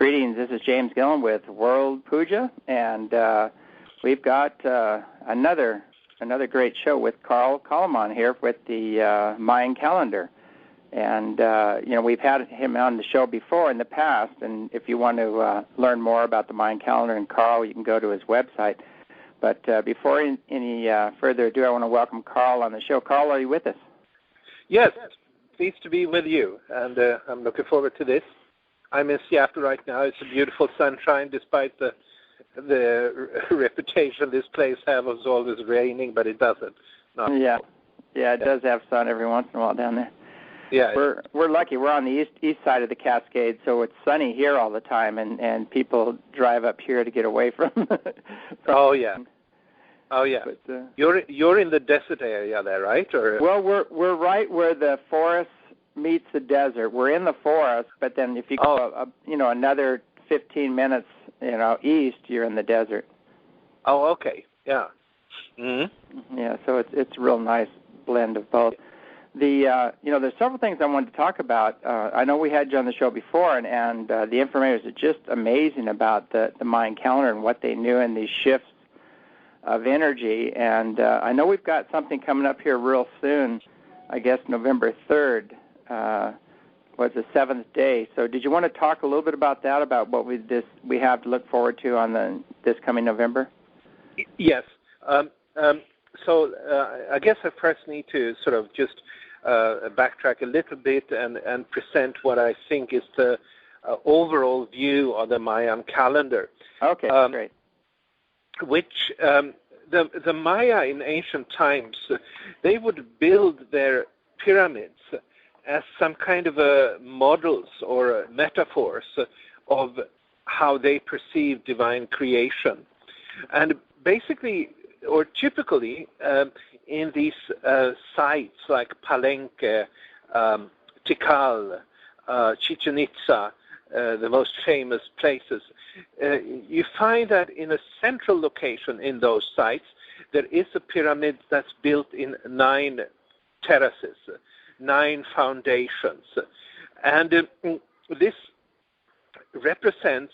Greetings, this is James Gillen with World Puja, and we've got another great show with Johan Calleman here with the Mayan Calendar. And, we've had him on the show before in the past, and if you want to learn more about the Mayan Calendar and Carl, you can go to his website. But before any further ado, I want to welcome Carl on the show. Carl, are you with us? Yes, pleased to be with you, and I'm looking forward to this. I'm in Seattle right now. It's a beautiful sunshine, despite the reputation this place has of always raining, but it doesn't. Yeah, it does have sun every once in a while down there. Yeah, we're lucky. We're on the east side of the Cascades, so it's sunny here all the time, and people drive up here to get away from. Oh yeah. But, you're in the desert area there, right? Or well, we're right where the forest meets the desert. We're in the forest, but then if you go, another 15 minutes, east, you're in the desert. Oh, okay. Yeah. Mm-hmm. Yeah. So it's a real nice blend of both. There's several things I wanted to talk about. I know we had you on the show before, and the information is just amazing about the Mayan calendar and what they knew and these shifts of energy. And I know we've got something coming up here real soon. I guess November 3rd was the 7th day. So did you want to talk a little bit about that, about what we have to look forward to on this coming November? Yes. So I guess I first need to sort of just backtrack a little bit and present what I think is the overall view of the Mayan calendar. Okay, great. Which the Maya in ancient times, they would build their pyramids as some kind of models or metaphors of how they perceive divine creation. And basically, or typically, in these sites like Palenque, Tikal, Chichen Itza, the most famous places, you find that in a central location in those sites, there is a pyramid that's built in 9 terraces, 9 foundations. And this represents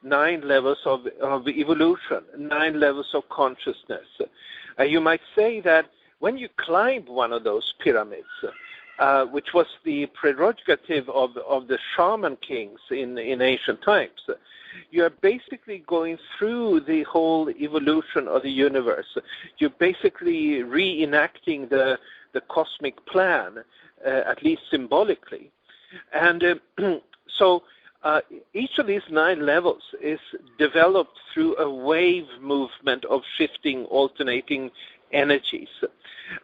9 levels of evolution, 9 levels of consciousness. You might say that when you climb one of those pyramids, which was the prerogative of the shaman kings in ancient times, you are basically going through the whole evolution of the universe. You're basically reenacting the cosmic plan, at least symbolically. And so each of these 9 levels is developed through a wave movement of shifting, alternating energies.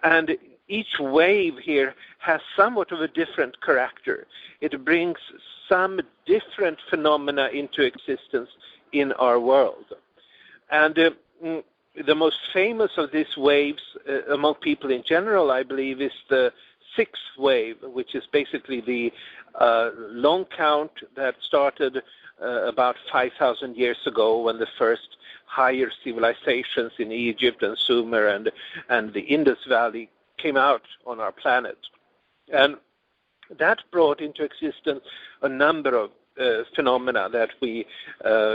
And each wave here has somewhat of a different character. It brings some different phenomena into existence in our world. And the most famous of these waves among people in general, I believe, is the 6th wave, which is basically the long count that started about 5,000 years ago, when the first higher civilizations in Egypt and Sumer and the Indus Valley came out on our planet. And that brought into existence a number of phenomena that we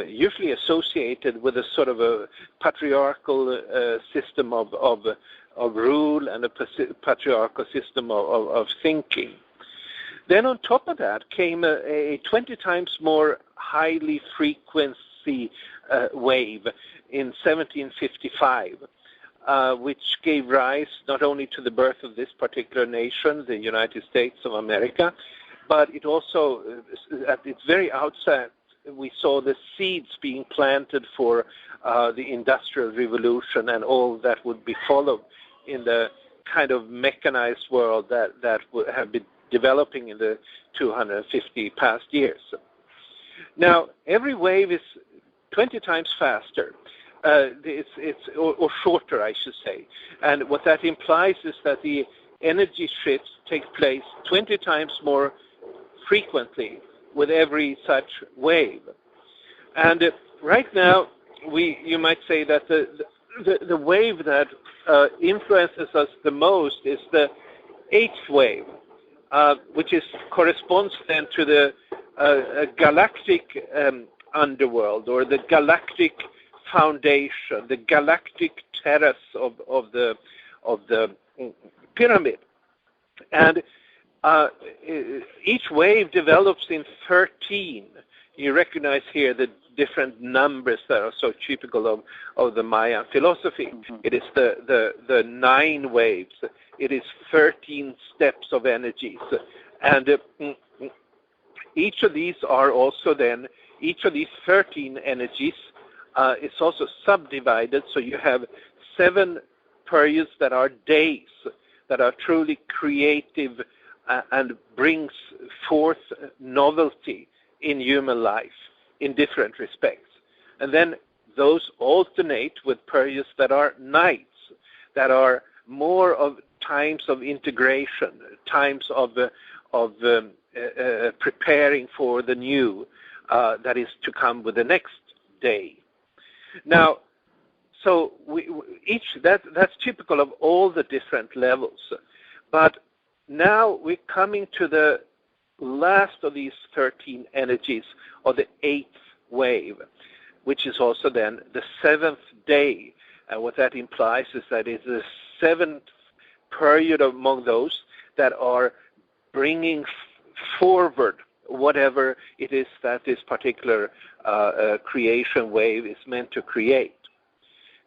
usually associated with a sort of a patriarchal system of rule and a patriarchal system of thinking. Then on top of that came a 20 times more highly frequency wave in 1755, which gave rise not only to the birth of this particular nation, the United States of America, but it also, at its very outset, we saw the seeds being planted for the Industrial Revolution and all that would be followed in the kind of mechanized world that would have been developing in the 250 past years. Now, every wave is 20 times faster. Or shorter, I should say. And what that implies is that the energy shifts take place 20 times more frequently with every such wave. And right now, you might say that the wave that influences us the most is the 8th wave, which corresponds then to the a galactic underworld, or the galactic foundation, the galactic terrace of the pyramid. And each wave develops in 13. You recognize here the different numbers that are so typical of the Mayan philosophy. Mm-hmm. It is the 9 waves. It is 13 steps of energies. And each of these are also then, each of these 13 energies is also subdivided. So you have 7 periods that are days, that are truly creative and brings forth novelty in human life in different respects. And then those alternate with periods that are nights, that are more of times of integration, times of preparing for the new that is to come with the next day. Now, so that's typical of all the different levels. But now we're coming to the last of these 13 energies, or the 8th wave, which is also then the 7th day. And what that implies is that it's the 7th period among those that are bringing forward whatever it is that this particular creation wave is meant to create.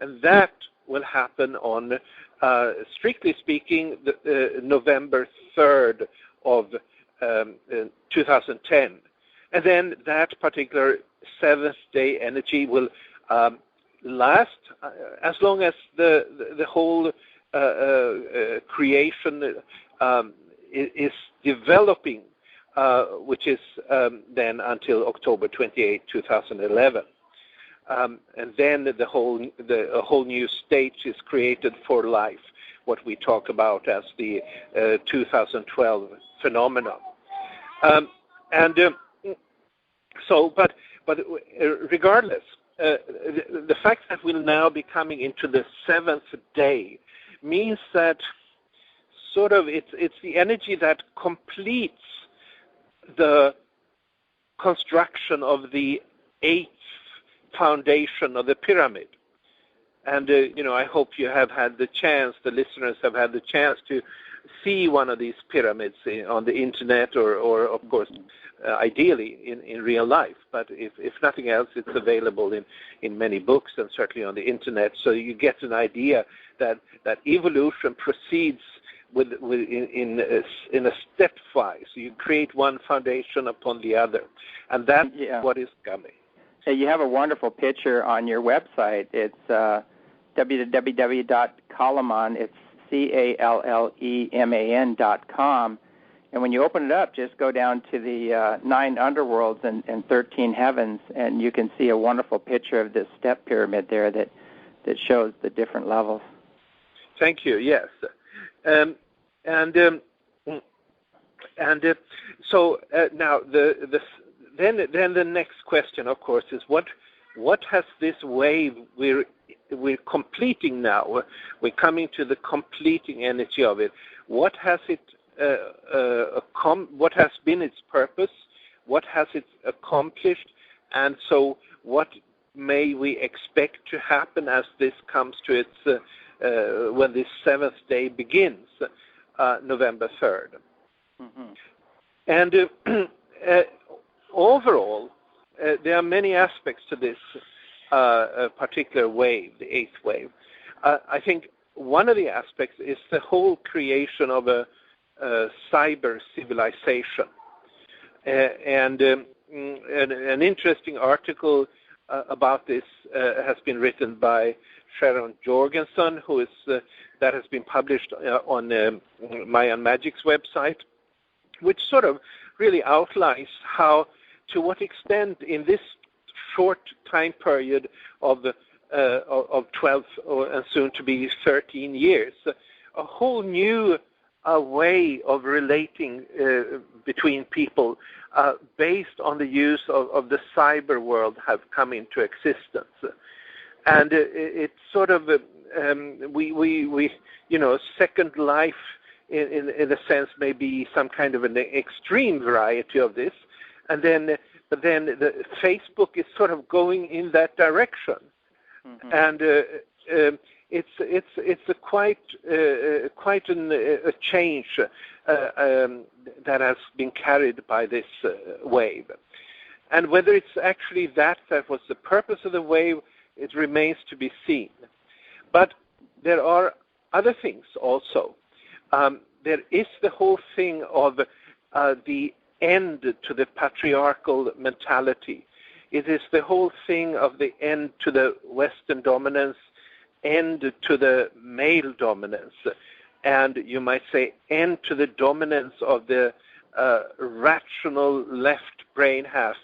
And that will happen on, strictly speaking, November 3rd of 2010. And then that particular 7th day energy will last as long as the whole creation is developing, which is then until October 28, 2011. And then a whole new stage is created for life, what we talk about as the 2012 phenomenon. But regardless, the fact that we'll now be coming into the 7th day means that sort of it's the energy that completes the construction of the 8th foundation of the pyramid. And I hope you have had the chance, the listeners have had the chance to see one of these pyramids on the internet, or of course ideally in real life. But if nothing else, it's available in many books and certainly on the internet, so you get an idea that evolution proceeds in a stepwise. So you create one foundation upon the other, and that's what is coming. So you have a wonderful picture on your website. It's www.Calleman. It's CALLEMAN.com. And when you open it up, just go down to the 9 underworlds and 13 heavens, and you can see a wonderful picture of this step pyramid there that shows the different levels. Thank you. Yes, so now then the next question, of course, is what has this wave we're completing now? We're coming to the completing energy of it. What has it? What has been its purpose? What has it accomplished? And so, what may we expect to happen as this comes to its when this 7th day begins, November 3rd? Mm-hmm. And overall, there are many aspects to this particular wave, the 8th wave. I think one of the aspects is the whole creation of a cyber civilization. And an interesting article about this has been written by Sharon Jorgensen, that has been published on Mayan Magic's website, which sort of really outlines how, to what extent in this short time period of 12 and soon to be 13 years, a whole new way of relating between people based on the use of the cyber world have come into existence. And it's sort of we Second Life in a sense may be some kind of an extreme variety of this, and then the Facebook is sort of going in that direction, and it's a quite a change that has been carried by this wave. And whether it's actually that was the purpose of the wave, it remains to be seen. But there are other things also. There is the whole thing of the end to the patriarchal mentality. It is the whole thing of the end to the Western dominance, end to the male dominance, and you might say end to the dominance of the rational left brain half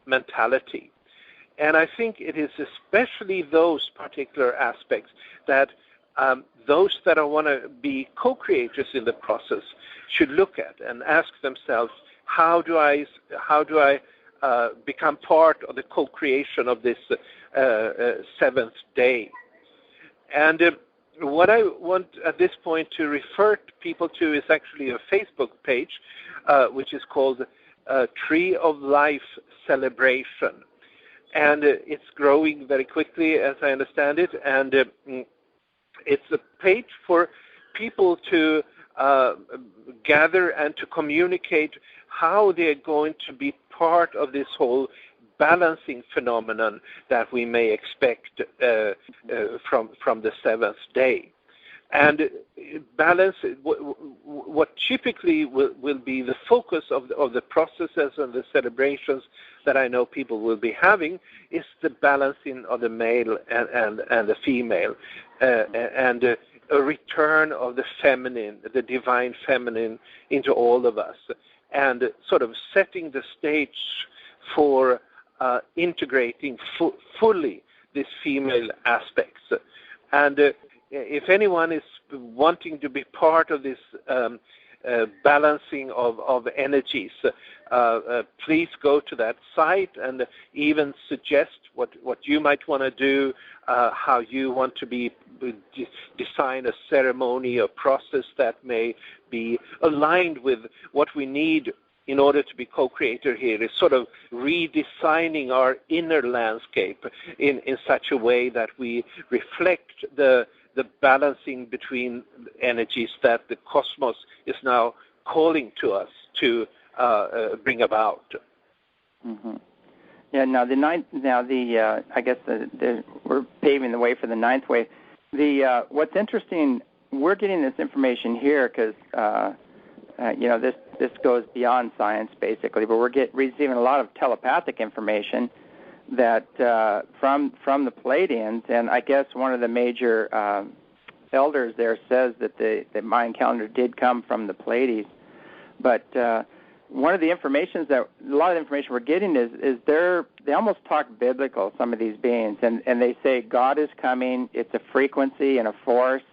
mentality. And I think it is especially those particular aspects that those that want to be co-creators in the process should look at and ask themselves, how do I become part of the co-creation of this seventh day? And what I want at this point to refer people to is actually a Facebook page, which is called Tree of Life Celebration. And it's growing very quickly, as I understand it. And it's a page for people to gather and to communicate how they're going to be part of this whole balancing phenomenon that we may expect from the seventh day. And balance, what typically will be the focus of the processes and the celebrations that I know people will be having, is the balancing of the male and the female, and a return of the feminine, the divine feminine, into all of us, and sort of setting the stage for integrating fully these female aspects. And if anyone is wanting to be part of this balancing of energies, please go to that site and even suggest what you might want to do, how you want to design a ceremony or process that may be aligned with what we need in order to be co-creator here. Is sort of redesigning our inner landscape in such a way that we reflect the balancing between energies that the cosmos is now calling to us to bring about. Mm-hmm. Yeah. Now the ninth. Now I guess we're paving the way for the ninth wave. What's interesting, we're getting this information here because this goes beyond science basically, but we're receiving a lot of telepathic information that from the Pleiadians, and I guess one of the major elders there says that the Mayan calendar did come from the Pleiades. But one of the information a lot of the information we're getting is they almost talk biblical, some of these beings, and they say God is coming. It's a frequency and a force.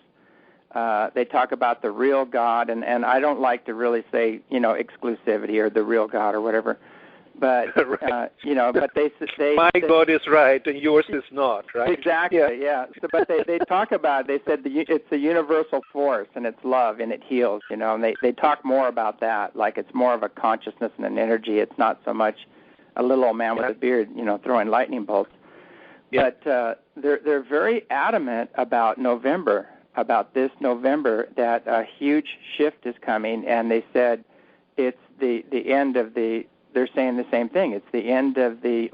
They talk about the real God, and I don't like to really say exclusivity or the real God or whatever. But right. But they my God is right and yours is not, right? Exactly, yeah. So, but they talk about. They said it's a universal force and it's love and it heals. And they talk more about that, like it's more of a consciousness and an energy. It's not so much a little old man with a beard, throwing lightning bolts. Yeah. But they're very adamant about November, about this November, that a huge shift is coming, and they said it's the end of the. They're saying the same thing. It's the end of the